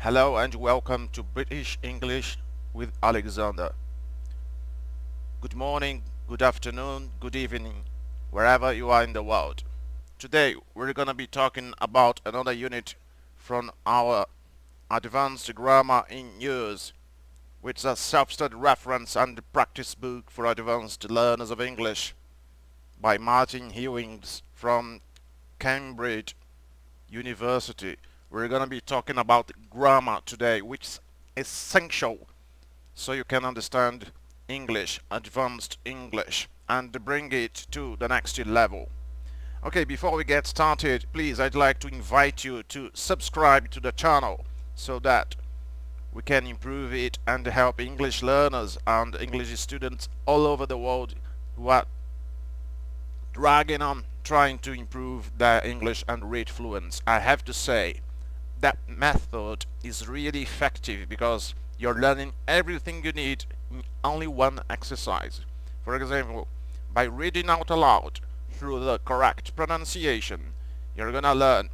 Hello and welcome to British English with Alexandre. Good morning, good afternoon, good evening, wherever you are in the world. Today we're going to be talking about another unit from our Advanced Grammar in Use, which is a self-study reference and practice book for advanced learners of English by Martin Hewings from Cambridge University. We're going to be talking about grammar today, which is essential so you can understand English, advanced English, and bring it to the next level. Okay, before we get started, please, I'd like to invite you to subscribe to the channel so that we can improve it and help English learners and English students all over the world who are dragging on trying to improve their English and read fluence. I have to say that method is really effective because you're learning everything you need in only one exercise. For example, by reading out aloud through the correct pronunciation, you're gonna learn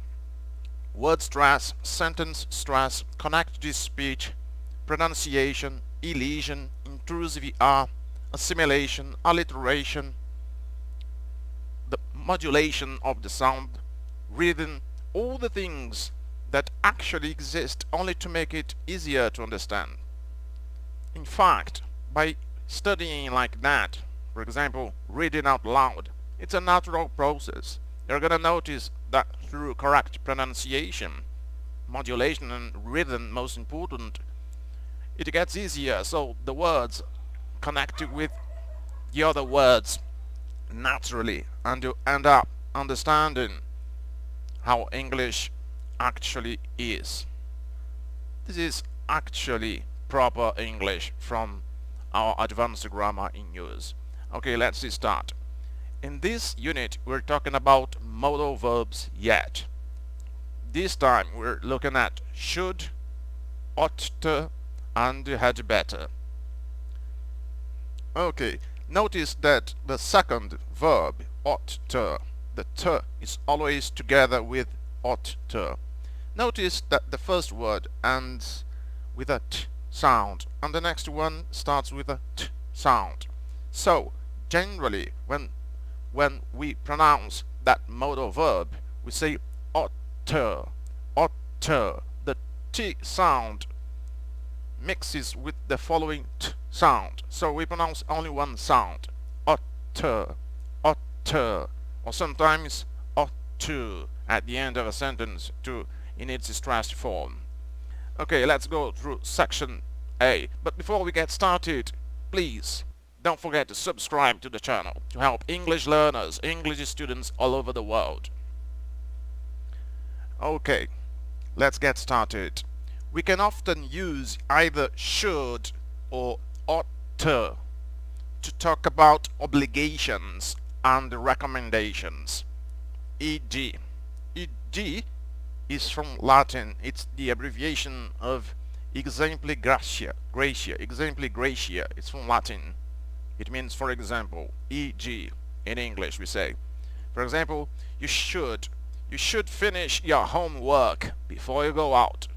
word stress, sentence stress, connected speech, pronunciation, elision, intrusive R, assimilation, alliteration, the modulation of the sound, rhythm, all the things that actually exist only to make it easier to understand. In fact, by studying like that, for example, reading out loud, it's a natural process. You're gonna notice that through correct pronunciation, modulation and rhythm, most important, it gets easier, so the words connect with the other words naturally, and you end up understanding how English actually is. This is actually proper English from our advanced grammar in use. Okay, let's start. In this unit, we're talking about modal verbs yet. This time we're looking at should, ought to, and had better. Okay, notice that the second verb, ought to, the to is always together with ought to. Notice that the first word ends with a t sound and the next one starts with a t sound. So generally when we pronounce that modal verb, we say ought to, ought to. The t sound mixes with the following t sound, so we pronounce only one sound, ought to, or sometimes ought to at the end of a sentence in its stressed form. Okay, let's go through section A. But before we get started, please don't forget to subscribe to the channel to help English learners, English students all over the world. Okay, let's get started. We can often use either should or ought to talk about obligations and recommendations. E.g. is from Latin. It's the abbreviation of exempli gratia. Exempli gratia. It's from Latin. It means, for example, e.g. in English we say, for example, you should finish your homework before you go out.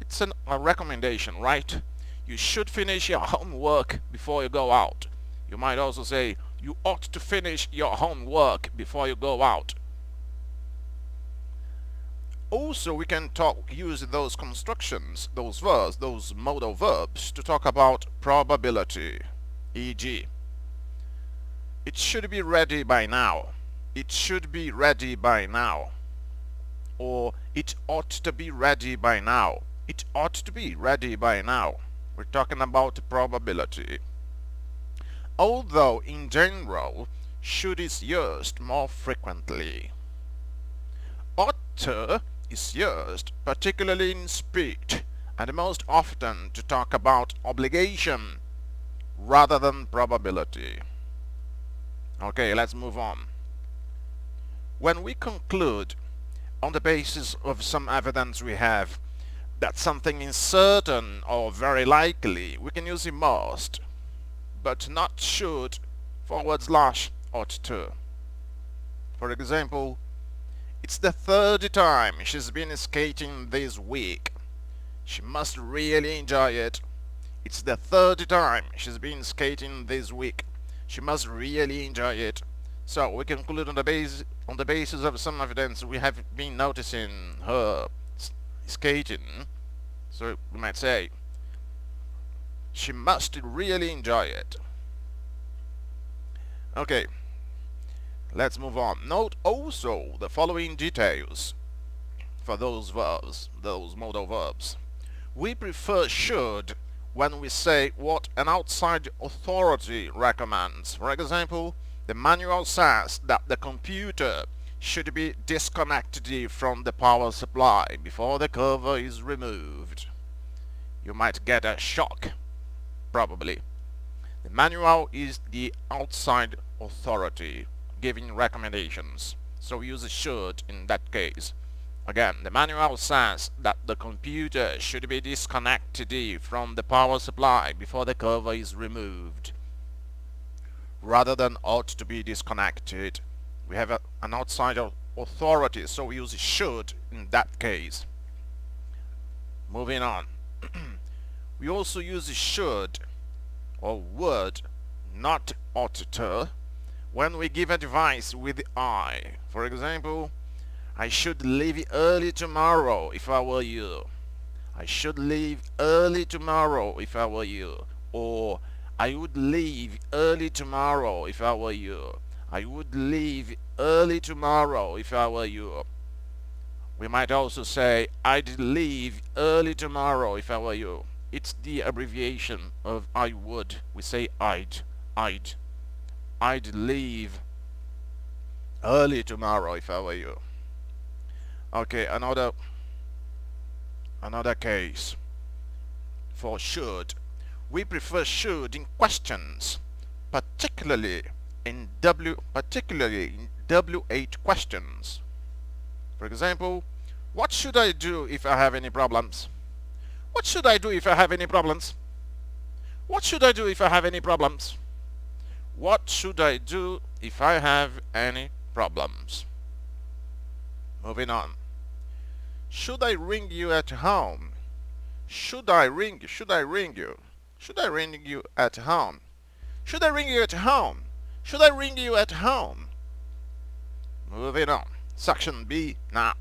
It's a recommendation, right? You should finish your homework before you go out. You might also say, you ought to finish your homework before you go out. Also, we can use those constructions, those verbs, those modal verbs to talk about probability. E.g., it should be ready by now. It should be ready by now. Or it ought to be ready by now. It ought to be ready by now. We're talking about probability. Although in general, should is used more frequently. Ought to is used particularly in speech and most often to talk about obligation rather than probability. Okay, let's move on. When we conclude on the basis of some evidence we have that something is certain or very likely, we can use must, but not should / ought to. For example, it's the third time she's been skating this week. She must really enjoy it. It's the third time she's been skating this week. She must really enjoy it. So we conclude on the basis of some evidence we have been noticing her skating. So we might say she must really enjoy it. Okay, let's move on. Note also the following details for those verbs, those modal verbs. We prefer should when we say what an outside authority recommends. For example, the manual says that the computer should be disconnected from the power supply before the cover is removed. You might get a shock, probably. The manual is the outside authority giving recommendations, so we use should in that case. Again, the manual says that the computer should be disconnected from the power supply before the cover is removed. Rather than ought to be disconnected, we have an outside authority, so we use should in that case. Moving on. We also use should or would, not ought to, when we give advice with I. For example, I should leave early tomorrow if I were you. I should leave early tomorrow if I were you. Or I would leave early tomorrow if I were you. I would leave early tomorrow if I were you. We might also say I'd leave early tomorrow if I were you. It's the abbreviation of I would. We say I'd leave early tomorrow if I were you. Okay, another case for should. We prefer should in questions, particularly in W8 questions. For example, what should I do if I have any problems? What should I do if I have any problems? What should I do if I have any problems? What should I do if I have any problems? Moving on. Should I ring you at home? Should I ring you? Should I ring you? Should I ring you at home? Should I ring you at home? Should I ring you at home? Moving on. Section B now.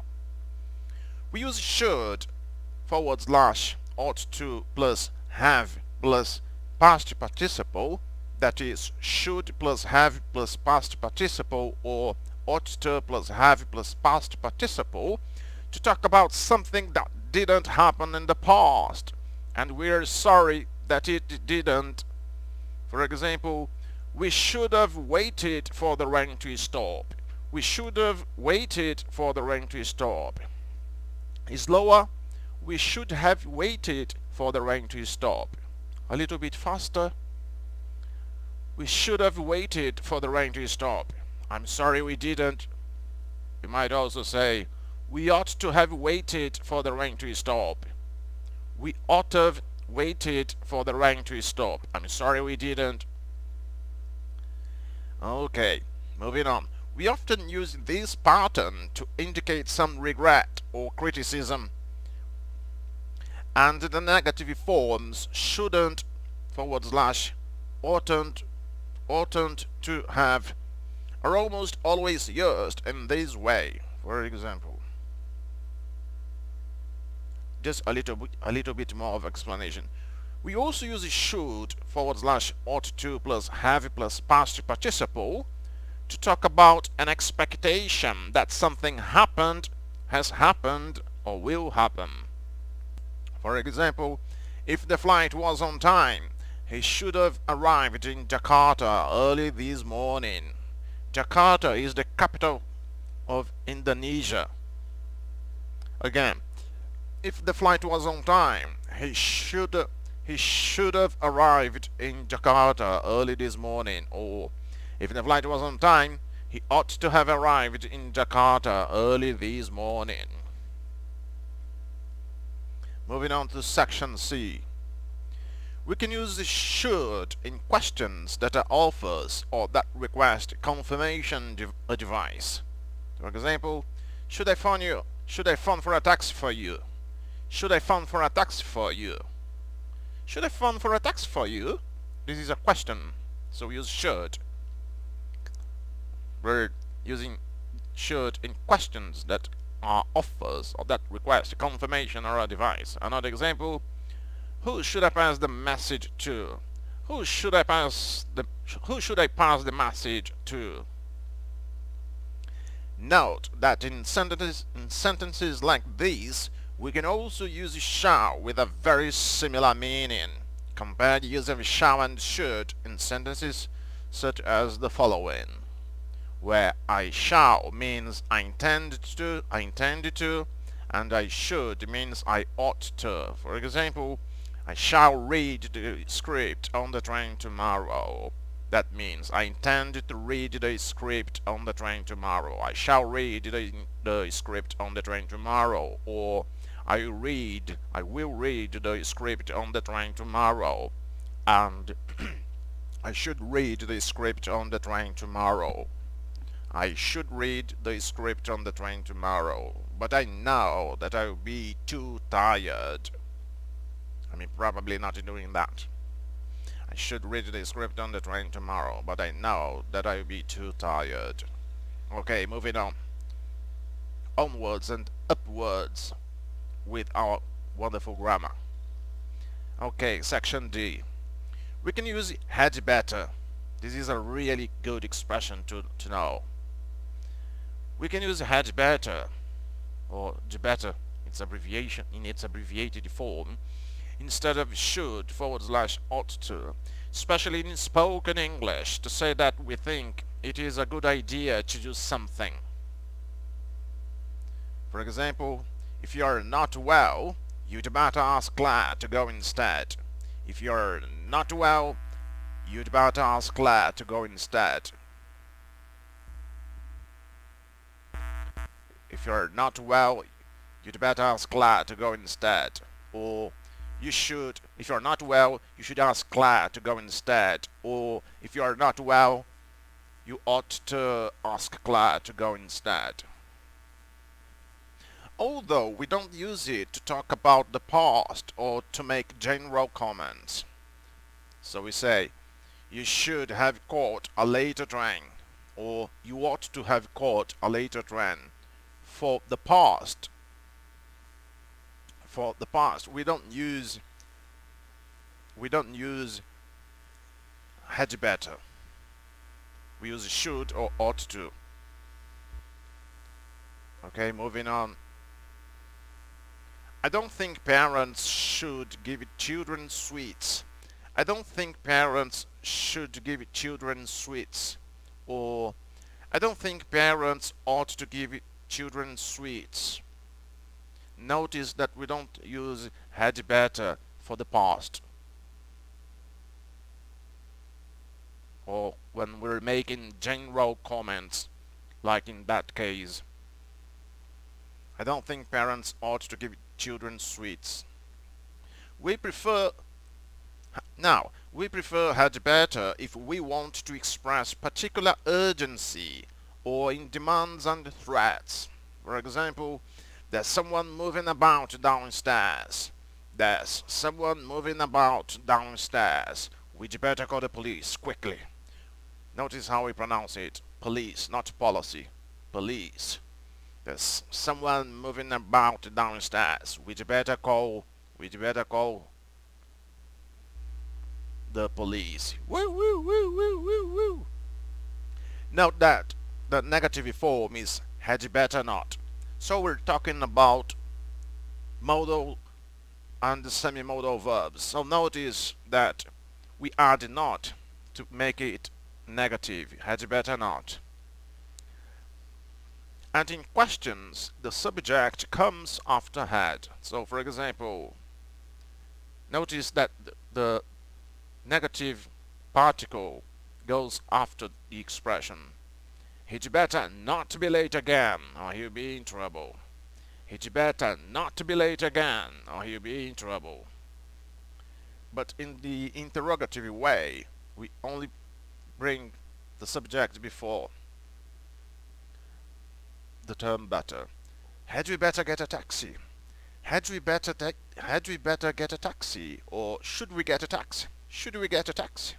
We use should / ought to plus have plus past participle, that is should plus have plus past participle, or ought to plus have plus past participle, to talk about something that didn't happen in the past and we're sorry that it didn't. For example, we should have waited for the rain to stop. We should have waited for the rain to stop. Slower, we should have waited for the rain to stop. A little bit faster. We should have waited for the rain to stop. I'm sorry we didn't. You might also say, we ought to have waited for the rain to stop. We ought to have waited for the rain to stop. I'm sorry we didn't. Okay, moving on. We often use this pattern to indicate some regret or criticism. And the negative forms shouldn't, / oughtn't to have, are almost always used in this way. For example, just a little bit more of explanation. We also use should / ought to plus have plus past participle to talk about an expectation that something happened, has happened, or will happen. For example, if the flight was on time, he should have arrived in Jakarta early this morning. Jakarta is the capital of Indonesia. Again, if the flight was on time, he should have arrived in Jakarta early this morning. Or if the flight was on time, he ought to have arrived in Jakarta early this morning. Moving on to section C. We can use the should in questions that are offers or that request confirmation advice. For example, should I phone for a taxi for you? Should I phone for a taxi for you? Should I phone for a taxi for you? This is a question, so we use should. We're using should in questions that are offers or that request a confirmation or a device. Another example, who should I pass the message to? Who should I pass the message to? Note that in sentences like these, we can also use shall with a very similar meaning. Compare the use of shall and should in sentences such as the following, where I shall means I intend to, and I should means I ought to. For example, I shall read the script on the train tomorrow. That means I intend to read the script on the train tomorrow. I shall read the script on the train tomorrow. Or I will read the script on the train tomorrow. And I should read the script on the train tomorrow. I should read the script on the train tomorrow, but I know that I will be too tired. I mean, probably not doing that. I should read the script on the train tomorrow, but I know that I will be too tired. Okay, moving on. Onwards and upwards with our wonderful grammar. Okay, section D. We can use had better. This is a really good expression to know. We can use had better, or the better, its abbreviation in its abbreviated form, instead of should / ought to, especially in spoken English, to say that we think it is a good idea to do something. For example, if you are not well, you'd better ask Claire to go instead. If you're not well, you'd better ask Claire to go instead. If you're not well, you'd better ask Claire to go instead. Or if you're not well, you should ask Claire to go instead. Or if you're not well, you ought to ask Claire to go instead. Although we don't use it to talk about the past or to make general comments. So we say, you should have caught a later train, or you ought to have caught a later train. For the past, we don't use had better. We use should or ought to. Okay, moving on. I don't think parents should give children sweets. I don't think parents should give children sweets. Or I don't think parents ought to give children sweets. Notice that we don't use had better for the past, or when we're making general comments, like in that case. I don't think parents ought to give children sweets. We prefer had better if we want to express particular urgency or in demands and threats. For example, there's someone moving about downstairs. There's someone moving about downstairs. We'd better call the police quickly. Notice how we pronounce it. Police, not policy. Police. There's someone moving about downstairs. We'd better call the police. Woo woo woo woo woo woo. Note that the negative form is had better not. So we're talking about modal and semi-modal verbs. So notice that we add not to make it negative. Had better not. And in questions, the subject comes after had. So for example, notice that the negative particle goes after the expression. He'd better not be late again, or he'll be in trouble. He'd better not be late again, or he'll be in trouble. But in the interrogative way, we only bring the subject before the term better. Had we better get a taxi? Had we better get a taxi, or should we get a taxi? Should we get a taxi?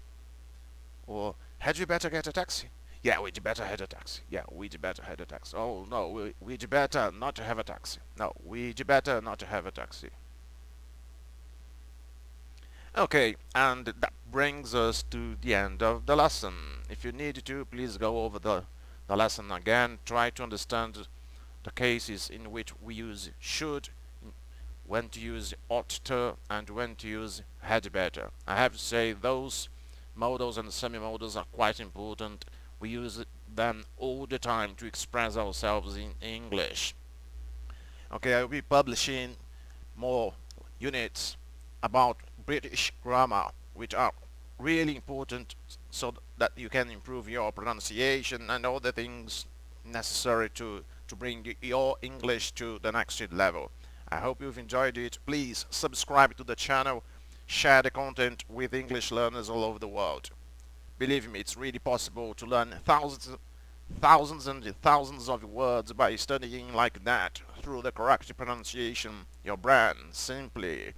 Or had we better get a taxi? Yeah, we'd better had a taxi. Yeah, we'd better had a taxi. Oh no, we'd better not to have a taxi. No, we'd better not to have a taxi. Okay, and that brings us to the end of the lesson. If you need to, please go over the lesson again. Try to understand the cases in which we use should, when to use ought to, and when to use had better. I have to say those modals and semi-modals are quite important. We use them all the time to express ourselves in English. Okay, I will be publishing more units about British grammar, which are really important so that you can improve your pronunciation and all the things necessary to bring your English to the next level. I hope you've enjoyed it. Please subscribe to the channel, share the content with English learners all over the world. Believe me, it's really possible to learn thousands and thousands of words by studying like that through the correct pronunciation. Your brain simply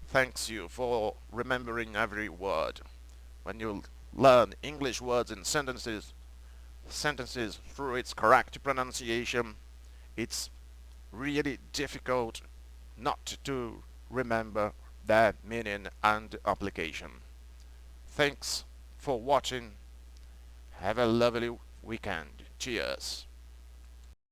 thanks you for remembering every word. When you learn English words and sentences through its correct pronunciation, it's really difficult not to remember their meaning and application. Thanks for watching. Have a lovely weekend. Cheers.